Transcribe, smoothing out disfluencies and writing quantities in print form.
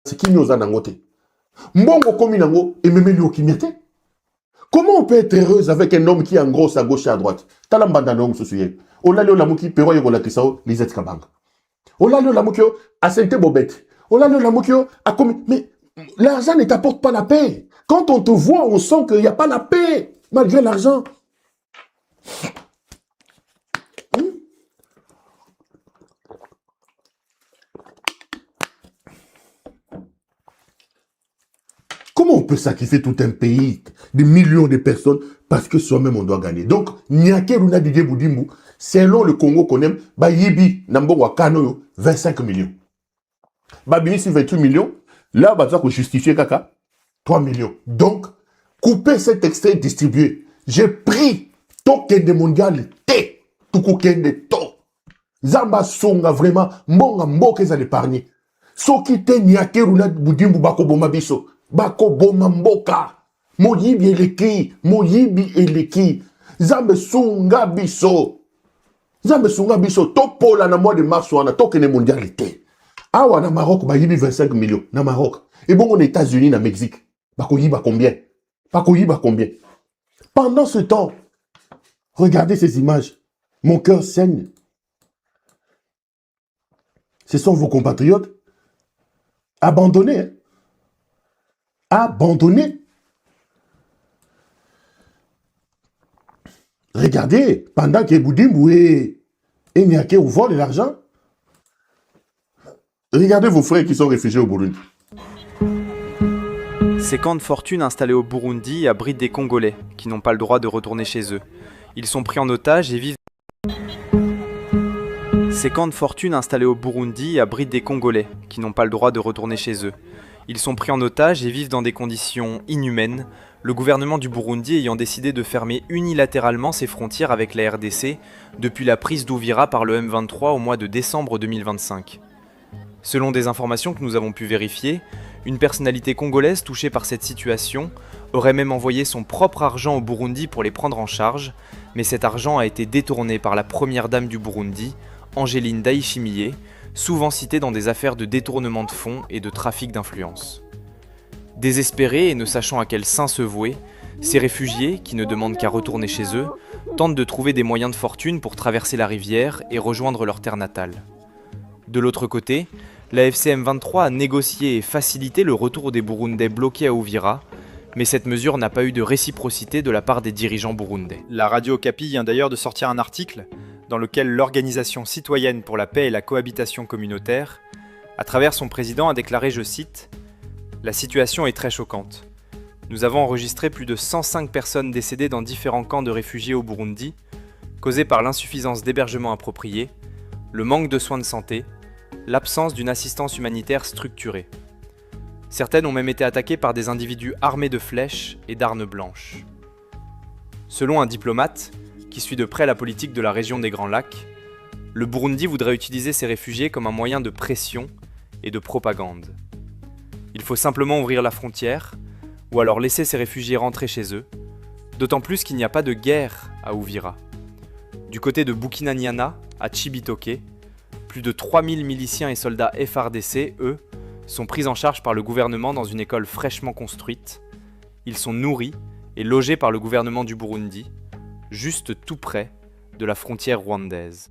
C'est qui nous a nangoté. Mbongo komi nango et même lui kimete. Comment on peut être heureuse avec un homme qui est en gros à gauche et à droite? Talambanda non soucié. On a le lamuki pero yego la kisao Lisette Kabanga. On a le lamukio à Sainte-Bobette. On a le lamukio à commis. Mais l'argent ne t'apporte pas la paix. Quand on te voit, on sent qu'il n'y a pas la paix malgré l'argent. Comment on peut sacrifier tout un pays, des millions de personnes, parce que soi-même on doit gagner? Donc, Nyake Runa Didier Boudimou, selon le Congo qu'on aime, bah Yibi, Nambo Kano, 25 millions. Bah Bimisi 28 millions, là, bah ça qu'on justifie Kaka, 3 millions. Donc, couper cet extrait distribué. J'ai pris token de mondial, té, tout token de to. Zamba Songa vraiment, Mbonga Mboke za l'épargner. Soki te Nyake Runa Boudimou Bako Boma Biso. Bako boma mboka. Moyibi eleki. Zambe sunga biso. Topola na mois de mars wana tokene mondialité. Awa na Maroc ba yibi 25 millions na Maroc. Et bon aux États-Unis na Mexique. Bako yiba combien? Pendant ce temps, regardez ces images. Mon cœur saigne. Ce sont vos compatriotes abandonnés. Hein? Abandonné. Regardez, pendant que Boudimou et Nyake vous volent l'argent, regardez vos frères qui sont réfugiés au Burundi. Ces camps de fortune installés au Burundi abritent des Congolais qui n'ont pas le droit de retourner chez eux. Ils sont pris en otage et vivent... Ces camps de fortune installés au Burundi abritent des Congolais qui n'ont pas le droit de retourner chez eux. Ils sont pris en otage et vivent dans des conditions inhumaines, le gouvernement du Burundi ayant décidé de fermer unilatéralement ses frontières avec la RDC depuis la prise d'Ouvira par le M23 au mois de décembre 2025. Selon des informations que nous avons pu vérifier, une personnalité congolaise touchée par cette situation aurait même envoyé son propre argent au Burundi pour les prendre en charge, mais cet argent a été détourné par la première dame du Burundi, Angéline Ndayishimiye, souvent citée dans des affaires de détournement de fonds et de trafic d'influence. Désespérés et ne sachant à quel saint se vouer, ces réfugiés, qui ne demandent qu'à retourner chez eux, tentent de trouver des moyens de fortune pour traverser la rivière et rejoindre leur terre natale. De l'autre côté, la FCM 23 a négocié et facilité le retour des Burundais bloqués à Uvira, mais cette mesure n'a pas eu de réciprocité de la part des dirigeants burundais. La radio Okapi vient d'ailleurs de sortir un article dans lequel l'Organisation citoyenne pour la paix et la cohabitation communautaire, à travers son président, a déclaré, je cite, « La situation est très choquante. Nous avons enregistré plus de 105 personnes décédées dans différents camps de réfugiés au Burundi, causées par l'insuffisance d'hébergement approprié, le manque de soins de santé, l'absence d'une assistance humanitaire structurée. Certaines ont même été attaquées par des individus armés de flèches et d'armes blanches. » Selon un diplomate, qui suit de près la politique de la région des Grands Lacs, le Burundi voudrait utiliser ces réfugiés comme un moyen de pression et de propagande. Il faut simplement ouvrir la frontière, ou alors laisser ces réfugiés rentrer chez eux, d'autant plus qu'il n'y a pas de guerre à Uvira. Du côté de Bukinanyana, à Chibitoke, plus de 3000 miliciens et soldats FARDC, eux, sont pris en charge par le gouvernement dans une école fraîchement construite. Ils sont nourris et logés par le gouvernement du Burundi, juste tout près de la frontière rwandaise.